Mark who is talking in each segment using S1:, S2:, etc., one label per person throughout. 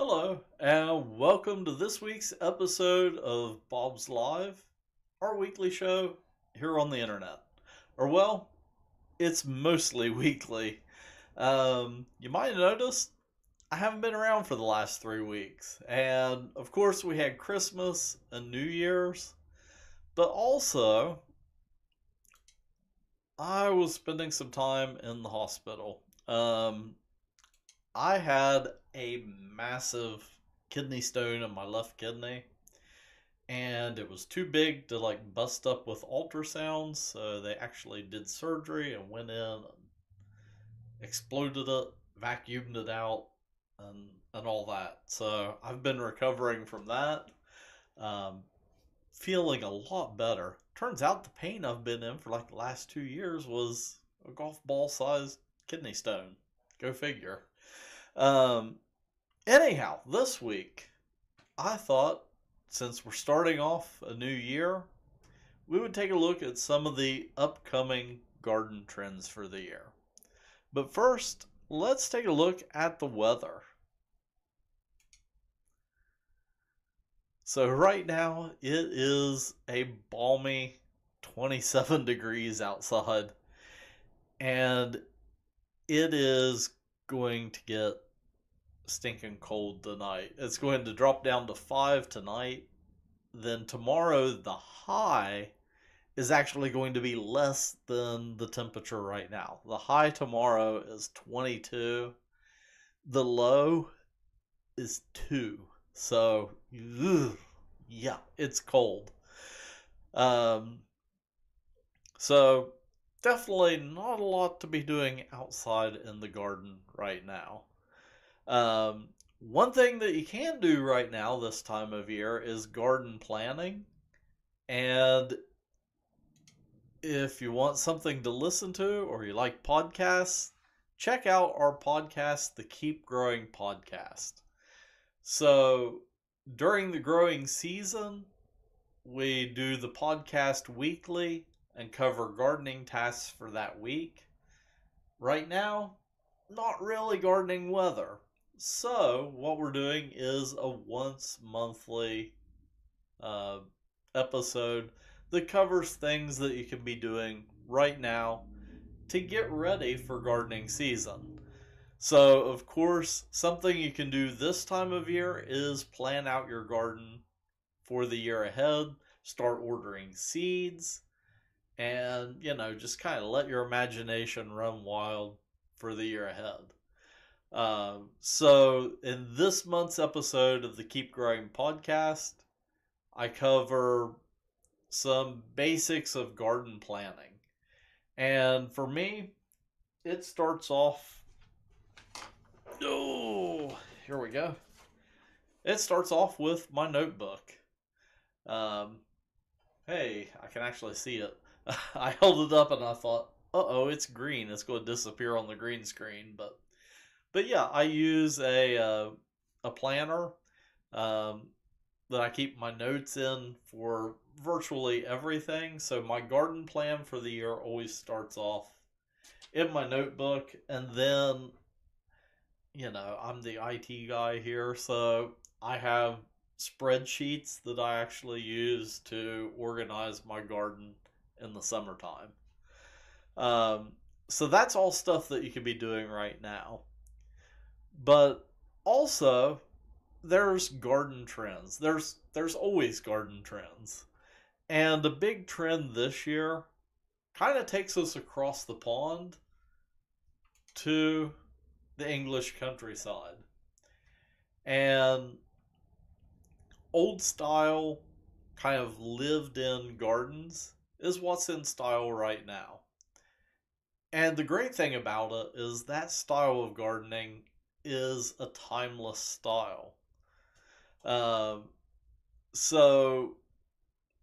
S1: Hello, and welcome to this week's episode of Bob's Live, our weekly show here on the internet. Or, well, it's mostly weekly. You might have noticed I haven't been around for the last 3 weeks. And, of course, we had Christmas and New Year's, but also I was spending some time in the hospital. I had a massive kidney stone in my left kidney, and it was too big to bust up with ultrasounds, so they actually did surgery and went in and exploded it, vacuumed it out, and all that. So I've been recovering from that, um, feeling a lot better. Turns out the pain I've been in for the last 2 years was a golf ball sized kidney stone. Go figure. Um, Anyhow, this week, I thought since we're starting off a new year, we would take a look at some of the upcoming garden trends for the year. But first, let's take a look at the weather. So, right now, it is a balmy 27 degrees outside, and it is going to get stinking cold tonight. It's going to drop down to 5 tonight. Then tomorrow, the high is actually going to be less than the temperature right now. The high tomorrow is 22. The low is 2. So, yeah, it's cold. Um, so, definitely not a lot to be doing outside in the garden right now. One thing that you can do right now this time of year is garden planning. And if you want something to listen to or you like podcasts, check out our podcast, the Keep Growing Podcast. So during the growing season, we do the podcast weekly and cover gardening tasks for that week. Right now, not really gardening weather. So, what we're doing is a once monthly uh, episode that covers things that you can be doing right now to get ready for gardening season. So, of course, something you can do this time of year is plan out your garden for the year ahead, start ordering seeds, and, just kind of let your imagination run wild for the year ahead. So, in this month's episode of the Keep Growing podcast, I cover some basics of garden planning. And for me, it starts off. Oh, here we go. It starts off with my notebook. Um, hey, I can actually see it. I held it up and I thought, it's green. It's going to disappear on the green screen. But yeah, I use a planner that I keep my notes in for virtually everything. So my garden plan for the year always starts off in my notebook, and then I'm the IT guy here, so I have spreadsheets that I actually use to organize my garden in the summertime. So that's all stuff that you could be doing right now. But also, there's garden trends. There's always garden trends. And a big trend this year kind of takes us across the pond to the English countryside. And old style, kind of lived in gardens is what's in style right now. And the great thing about it is that style of gardening is a timeless style. So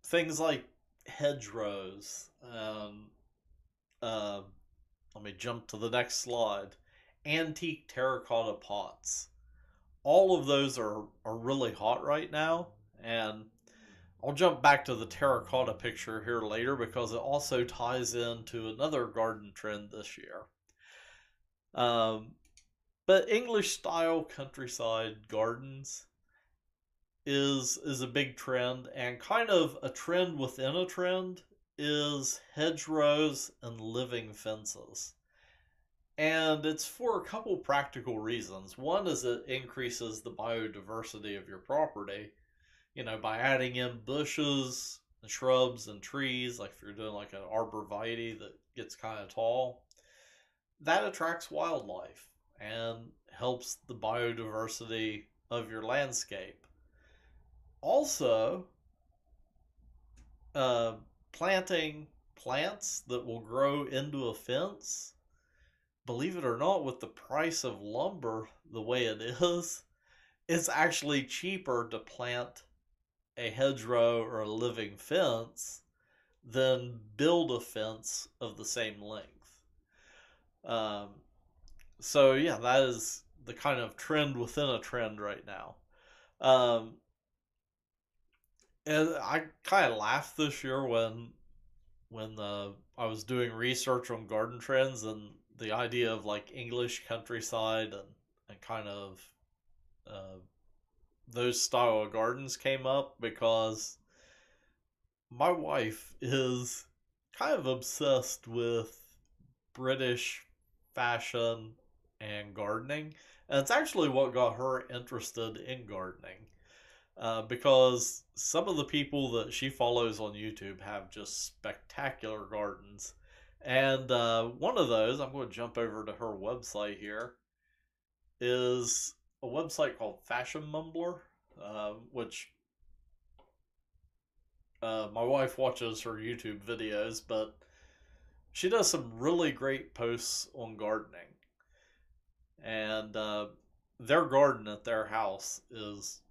S1: things like hedgerows, uh, let me jump to the next slide, antique terracotta pots. All of those are really hot right now, and I'll jump back to the terracotta picture here later because it also ties into another garden trend this year. Um, But English style countryside gardens is a big trend, and kind of a trend within a trend is hedgerows and living fences. And it's for a couple practical reasons. One is it increases the biodiversity of your property, by adding in bushes and shrubs and trees, like if you're doing like an arborvitae that gets kind of tall, that attracts wildlife and helps the biodiversity of your landscape. Also, uh, planting plants that will grow into a fence, believe it or not, with the price of lumber the way it is, it's actually cheaper to plant a hedgerow or a living fence than build a fence of the same length. Um, so yeah, that is the kind of trend within a trend right now. Um, and I kind of laughed this year when I was doing research on garden trends and the idea of like English countryside and kind of uh, those style of gardens came up because my wife is kind of obsessed with British fashion and gardening. And it's actually what got her interested in gardening. Because some of the people that she follows on YouTube have just spectacular gardens. And one of those, I'm going to jump over to her website here, is a website called Fashion Mumbler, which my wife watches her YouTube videos, but she does some really great posts on gardening. And their garden at their house is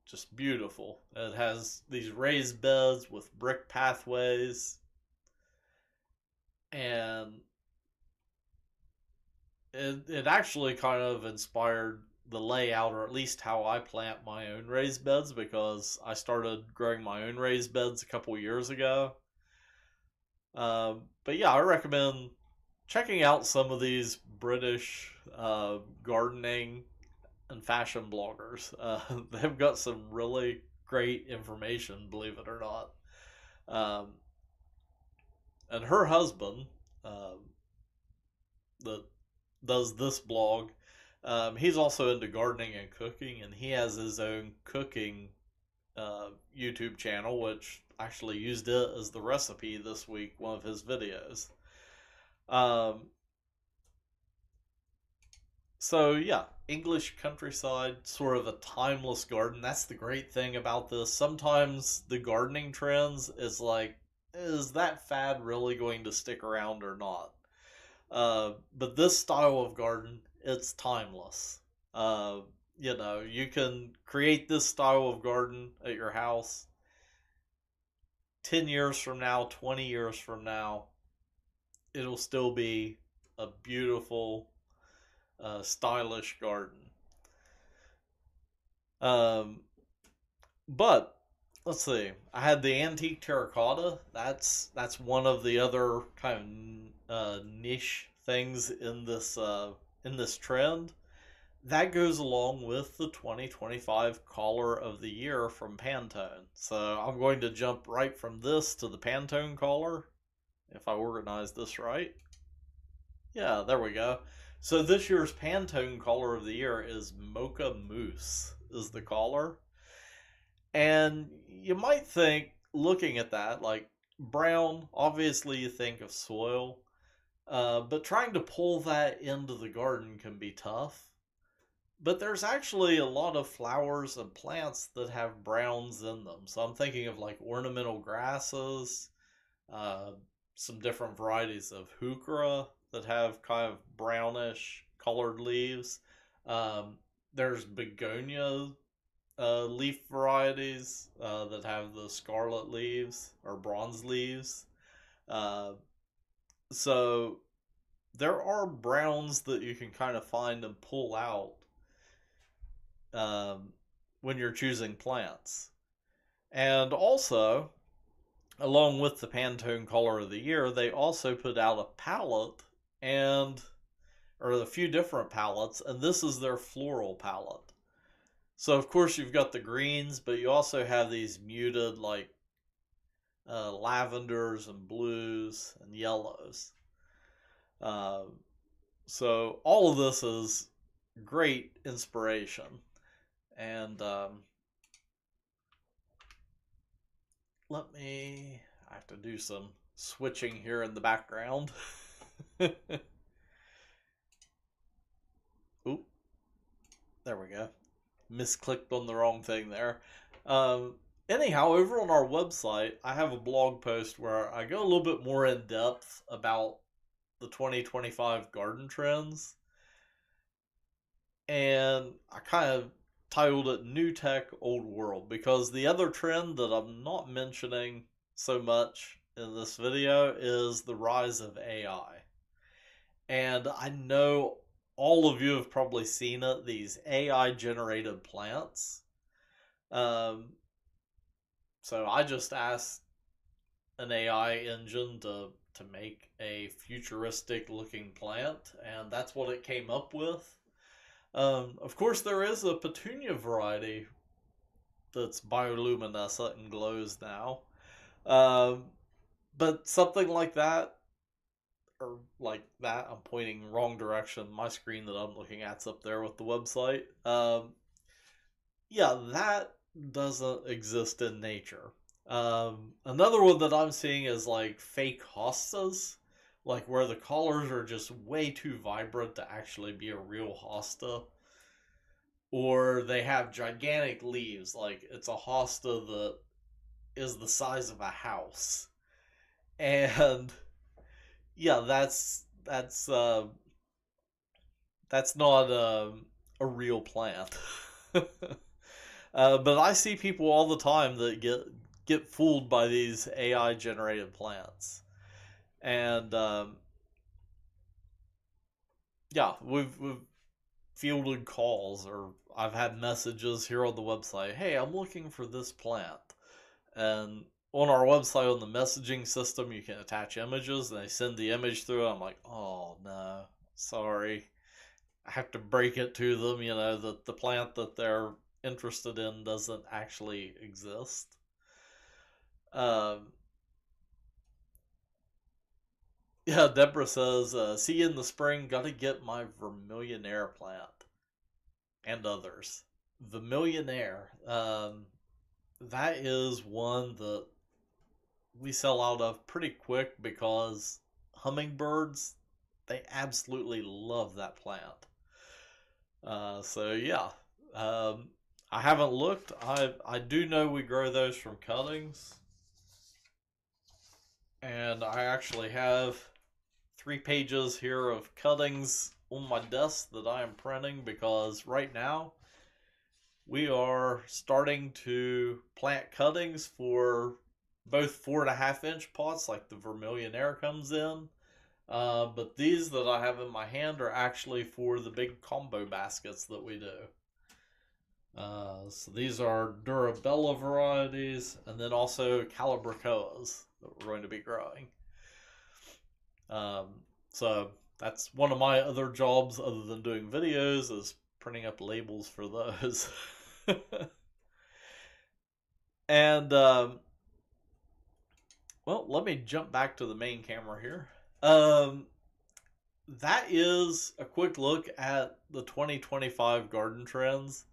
S1: just beautiful. It has these raised beds with brick pathways, and it actually kind of inspired the layout, or at least how I plant my own raised beds, because I started growing my own raised beds a couple years ago. But yeah, I recommend checking out some of these British gardening and fashion bloggers. They've got some really great information, believe it or not. Um, and her husband, um, that does this blog, he's also into gardening and cooking, and he has his own cooking YouTube channel, which actually used it as the recipe this week, one of his videos. Um, so yeah, English countryside, sort of a timeless garden. That's the great thing about this. Sometimes the gardening trends is like, is that fad really going to stick around or not? But this style of garden, it's timeless. Uh, you can create this style of garden at your house 10 years from now, 20 years from now. It'll still be a beautiful, stylish garden. Um, but let's see. I had the antique terracotta. That's one of the other kind of niche things in this trend. That goes along with the 2025 Collar of the Year from Pantone. So I'm going to jump right from this to the Pantone collar, if I organize this right. Yeah, there we go. So this year's Pantone Collar of the Year is Mocha Mousse, is the collar. And you might think, looking at that, like brown, obviously you think of soil, but trying to pull that into the garden can be tough. But there's actually a lot of flowers and plants that have browns in them. So I'm thinking of like ornamental grasses, uh, some different varieties of heuchera that have kind of brownish colored leaves. Um, there's begonia leaf varieties that have the scarlet leaves or bronze leaves. Uh, so there are browns that you can kind of find and pull out um, when you're choosing plants. And also, along with the Pantone Color of the Year, they also put out a palette, and or a few different palettes, and this is their floral palette. So of course you've got the greens, but you also have these muted like lavenders and blues and yellows. Uh, so all of this is great inspiration, and I have to do some switching here in the background. Oop, there we go. Misclicked on the wrong thing there. Um, Anyhow, over on our website, I have a blog post where I go a little bit more in depth about the 2025 garden trends. And I kind of titled it New Tech, Old World, because the other trend that I'm not mentioning so much in this video is the rise of AI. And I know all of you have probably seen it, these AI generated plants. So I just asked an AI engine to make a futuristic looking plant, and that's what it came up with. Of course, there is a petunia variety that's bioluminescent and glows now. Um, but something like that, or like that, I'm pointing wrong direction. My screen that I'm looking at's up there with the website. Yeah, that doesn't exist in nature. Another one that I'm seeing is like fake hostas, like where the colors are just way too vibrant to actually be a real hosta. Or they have gigantic leaves, like it's a hosta that is the size of a house. And yeah, that's not a real plant. But I see people all the time that get fooled by these AI generated plants, and yeah, we've fielded calls, or I've had messages here on the website. Hey, I'm looking for this plant, and on our website on the messaging system, you can attach images, and they send the image through. I'm like, oh no, sorry. I have to break it to them, that the plant that they're interested in doesn't actually exist. Um, yeah, Deborah says, see you in the spring, gotta get my Vermillionaire plant and others. The Millionaire, that is one that we sell out of pretty quick because hummingbirds, they absolutely love that plant. So yeah, um, I haven't looked. I do know we grow those from cuttings, and I actually have 3 pages here of cuttings on my desk that I am printing because right now we are starting to plant cuttings for both 4.5 inch pots, like the Vermillionaire comes in. But these that I have in my hand are actually for the big combo baskets that we do. So these are Durabella varieties, and then also Calibrachoas that we're going to be growing. So that's one of my other jobs other than doing videos, is printing up labels for those. And well, let me jump back to the main camera here. That is a quick look at the 2025 garden trends.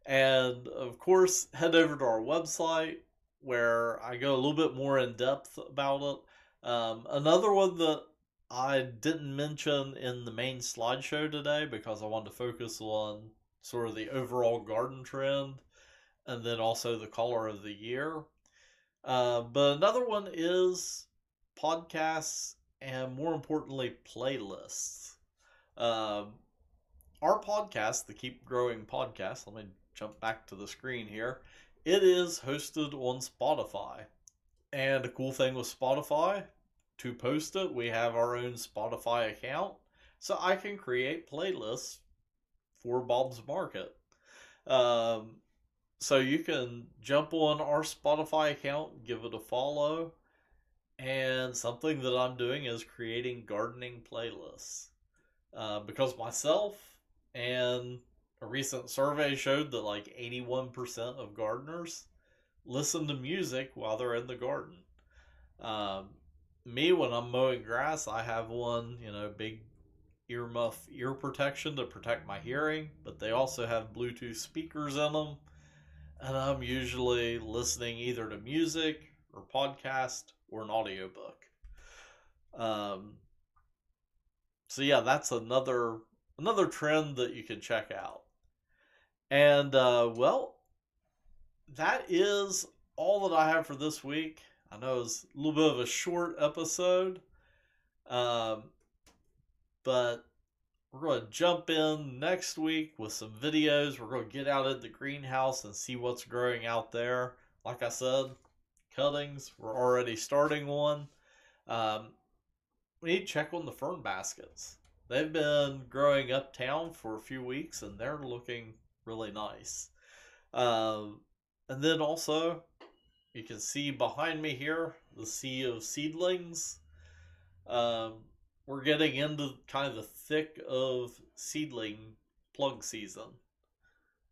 S1: And of course, head over to our website where I go a little bit more in depth about it. Another one that I didn't mention in the main slideshow today because I wanted to focus on sort of the overall garden trend and then also the color of the year. But another one is podcasts and, more importantly, playlists. Um, our podcast, the Keep Growing Podcast, let me jump back to the screen here. It is hosted on Spotify. And a cool thing with Spotify, to post it, we have our own Spotify account. So I can create playlists for Bob's Market. So you can jump on our Spotify account, give it a follow, and something that I'm doing is creating gardening playlists. because myself and a recent survey showed that like 81% of gardeners listen to music while they're in the garden. Um, Me, when I'm mowing grass, I have one, big earmuff ear protection to protect my hearing, but they also have Bluetooth speakers in them. And I'm usually listening either to music or podcast or an audiobook. Um, so yeah, that's another trend that you can check out. And well, that is all that I have for this week. I know it's a little bit of a short episode, um, but we're going to jump in next week with some videos. We're going to get out in the greenhouse and see what's growing out there. Like I said, cuttings, we're already starting one. Um, we need to check on the fern baskets. They've been growing uptown for a few weeks and they're looking really nice. Um, and then also, you can see behind me here the sea of seedlings. Um, we're getting into kind of the thick of seedling plug season.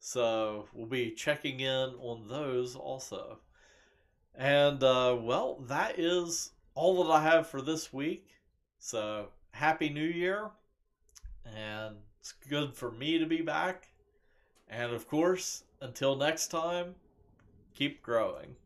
S1: So we'll be checking in on those also. And well, that is all that I have for this week. So Happy New Year. And it's good for me to be back. And of course, until next time, keep growing.